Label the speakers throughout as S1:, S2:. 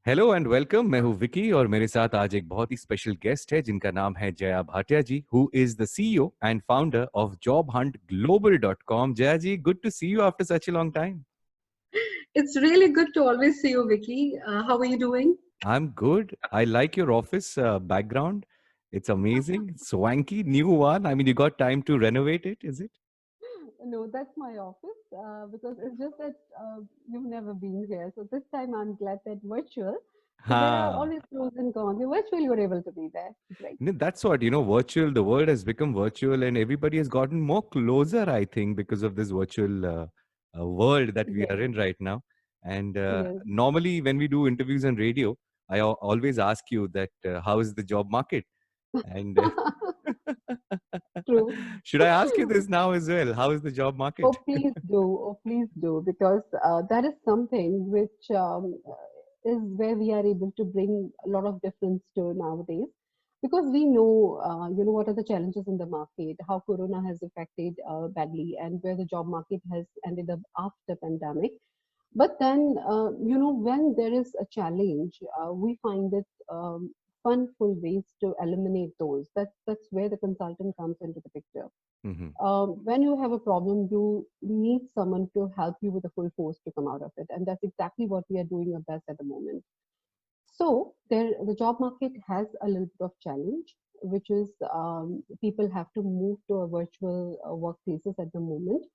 S1: Hello and welcome. मैं हूं विकी और मेरे साथ आज एक बहुत ही स्पेशल गेस्ट है जिनका नाम है Jaya Bhatia ji, who is the CEO and founder of jobhuntglobal.com. Jaya ji, good to see you after such a long time.
S2: It's really good to always see you, Vicky. How are you doing?
S1: I'm good. I like your office background. It's amazing, swanky, new one. I mean, you got time to renovate it, is it?
S2: No, that's my office because it's just that you've never been here. So this time I'm glad that virtual. So there are
S1: Ha.
S2: always pros and cons. The virtual, you're able to be there. Great.
S1: That's what, virtual, the world has become virtual and everybody has gotten more closer, I think, because of this virtual world that we
S2: Yes,
S1: are in right now. And
S2: yes.
S1: normally, when we do interviews on radio, I always ask you that how is the job market? And
S2: True.
S1: should I ask you this now as well? How is the job
S2: Oh,
S1: market?
S2: please do. Oh, please do. Because that is something which is where we are able to bring a lot of difference to nowadays. Because we know, what are the challenges in the market, how Corona has affected badly, and where the job market has ended up after pandemic. But then, when there is a challenge, we find it funful ways to eliminate those. That's where the consultant comes into the picture.
S1: Hmm.
S2: When you have a problem, you need someone to help you with the full force to come out of it, and that's exactly what we are doing our best at the moment. So the job market has a little bit of challenge, which is people have to move to a virtual workplaces at the moment.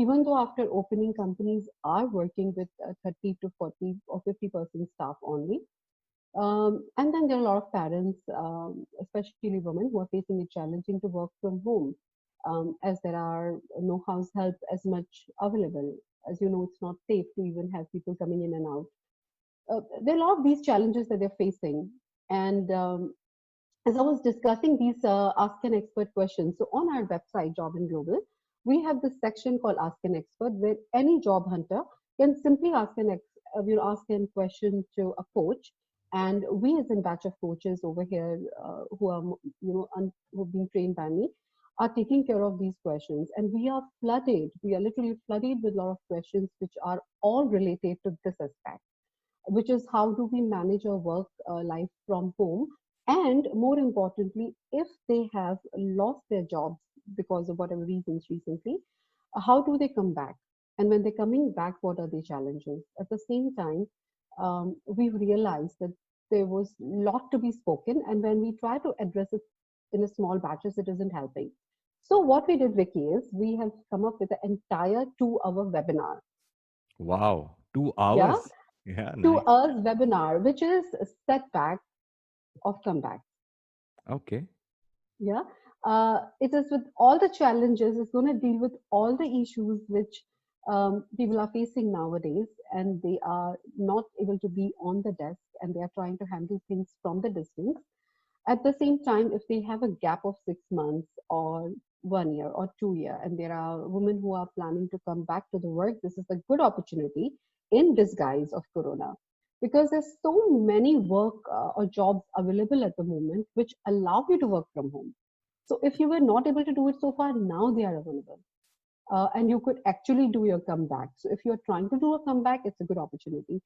S2: Even though after opening, companies are working with 30 to 40 or 50% staff only. And then there are a lot of parents, especially women, who are facing it challenging to work from home, as there are no house help as much available. As you know, it's not safe to even have people coming in and out. There are a lot of these challenges that they're facing. And as I was discussing these Ask an Expert questions, so on our website, Job and Global, we have this section called Ask an Expert, where any job hunter can simply ask a question to a coach, and we, as a batch of coaches over here, who are who've been trained by me, are taking care of these questions, and we are flooded. We are literally flooded with a lot of questions which are all related to this aspect, which is how do we manage our work life from home, and more importantly, if they have lost their jobs because of whatever reasons recently, how do they come back, and when they're coming back, what are the challenges? At the same time, we've realized that there was a lot to be spoken, and when we try to address it in a small batches, it isn't helping. So what we did, Vicky, is we have come up with an entire 2 hour webinar.
S1: Wow, two
S2: Yeah,
S1: hours. Yeah,
S2: two
S1: nice.
S2: hours webinar, which is a setback of comeback.
S1: Okay.
S2: Yeah. It is with all the challenges, it's going to deal with all the issues which people are facing nowadays, and they are not able to be on the desk, and they are trying to handle things from the distance. At the same time, if they have a gap of 6 months or 1 year or 2 year, and there are women who are planning to come back to the work, this is a good opportunity in disguise of Corona, because there's so many work or jobs available at the moment which allow you to work from home. So if you were not able to do it so far, now they are available. And you could actually do your comeback. So if you're trying to do a comeback, it's a good opportunity.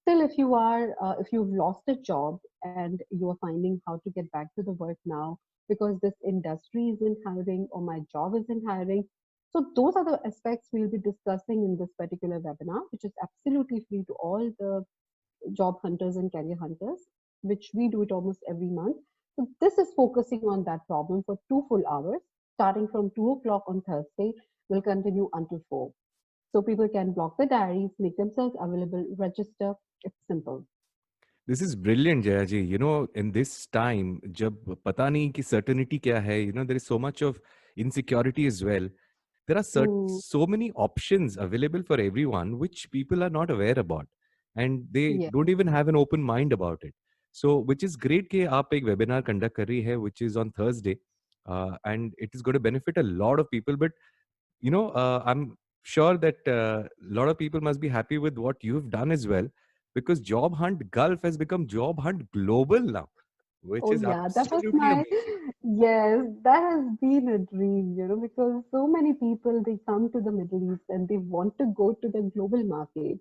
S2: Still, if you've lost a job and you are finding how to get back to the work now because this industry isn't hiring or my job isn't hiring, so those are the aspects we'll be discussing in this particular webinar, which is absolutely free to all the job hunters and career hunters, which we do it almost every month. So this is focusing on that problem for 2 full hours, starting from 2 o'clock on Thursday, will continue until 4. So people can block the diaries, make themselves available, register. It's simple.
S1: This is brilliant, Jaya ji. In this time, जब पता नहीं कि certainty क्या है, there is so much of insecurity as well. There are
S2: Mm,
S1: so many options available for everyone, which people are not aware about, and they
S2: yeah.
S1: don't even have an open mind about it. So, which is great कि आप एक webinar conduct कर रही है, which is on Thursday, and it is going to benefit a lot of people. But I'm sure that a lot of people must be happy with what you've done as well, because Job Hunt Gulf has become Job Hunt Global now. which
S2: Oh
S1: is
S2: yeah, that was
S1: absolutely
S2: my,
S1: amazing.
S2: yes, that has been a dream, because so many people they come to the Middle East and they want to go to the global market.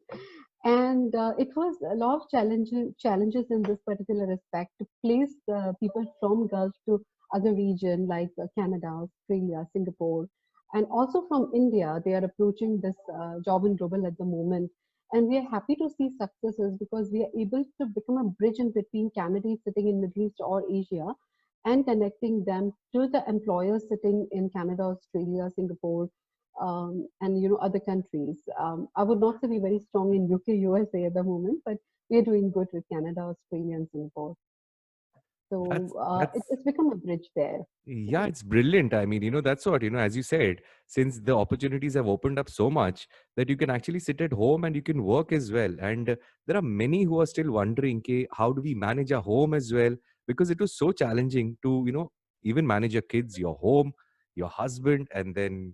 S2: And it was a lot of challenges in this particular aspect to place people from Gulf to other region like Canada, Australia, Singapore, and also from India. They are approaching this job in global at the moment. And we are happy to see successes because we are able to become a bridge in between candidates sitting in Middle East or Asia and connecting them to the employers sitting in Canada, Australia, Singapore, and other countries. I would not say we're very strong in UK, USA at the moment, but we're doing good with Canada, Australia, and Singapore. So
S1: That's
S2: it's become a bridge there.
S1: Yeah, it's brilliant. I mean, that's what, as you said, since the opportunities have opened up so much that you can actually sit at home and you can work as well. And there are many who are still wondering, okay, how do we manage our home as well? Because it was so challenging to, even manage your kids, your home, your husband, and then,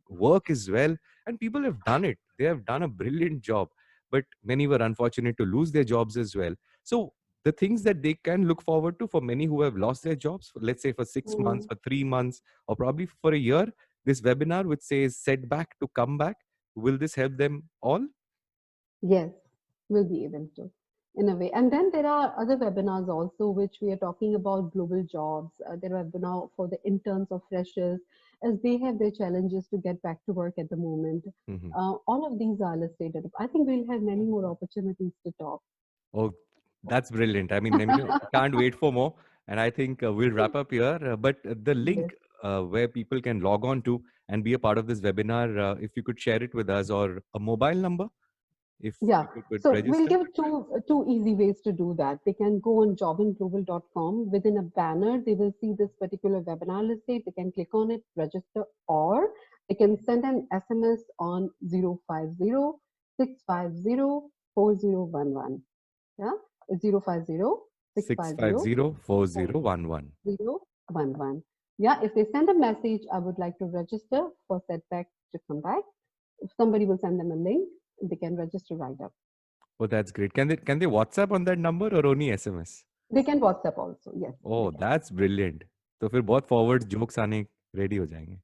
S1: work as well. And people have done it. They have done a brilliant job. But many were unfortunate to lose their jobs as well. So the things that they can look forward to for many who have lost their jobs, let's say for 6 months,
S2: Mm,
S1: for 3 months, or probably for a year, this webinar which says setback to come back, will this help them all?
S2: yes, we'll be able to, in a way. And then there are other webinars also, which we are talking about global jobs. There are webinar for the interns or freshers, as they have their challenges to get back to work at the moment.
S1: Mhm.
S2: All of these are listed. I think we'll have many more opportunities to talk.
S1: Oh, that's brilliant. I can't wait for more. And I think we'll wrap up here. But the
S2: Yes.
S1: link where people can log on to and be a part of this webinar, if you could share it with us, or a mobile number, if
S2: Yeah.
S1: people could
S2: So we'll
S1: register.
S2: give two easy ways to do that. They can go on jobinglobal.com. Within a banner, they will see this particular webinar listed. They can click on it, register, or they can send an SMS on 050 650 4011. Yeah, 050
S1: 6504011.
S2: 4011. Yeah, if they send a message, I would like to register for setback to come back. If somebody will send them a link, they can register right up.
S1: Oh, that's great. Can they WhatsApp on that number or only SMS?
S2: They can WhatsApp also. Yes, they
S1: Oh,
S2: can.
S1: that's brilliant. तो फिर बहुत forward jokes आने ready हो जाएंगे.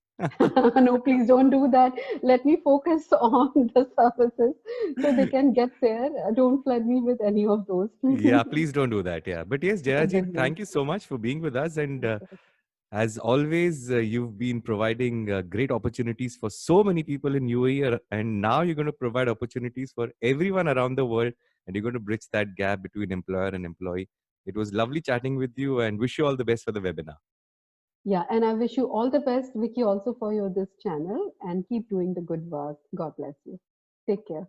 S2: No, please don't do that. Let me focus on the services so they can get there. Don't flood me with any of those,
S1: Yeah,
S2: please.
S1: please don't do that. Yeah, but yes, Jayaji,
S2: Definitely.
S1: thank you so much for being with us. And as always, you've been providing great opportunities for so many people in UAE, and now you're going to provide opportunities for everyone around the world, and you're going to bridge that gap between employer and employee. It was lovely chatting with you, and wish you all the best for the webinar.
S2: Yeah, and I wish you all the best, Vicky, also for your this channel, and keep doing the good work. God bless you. Take care.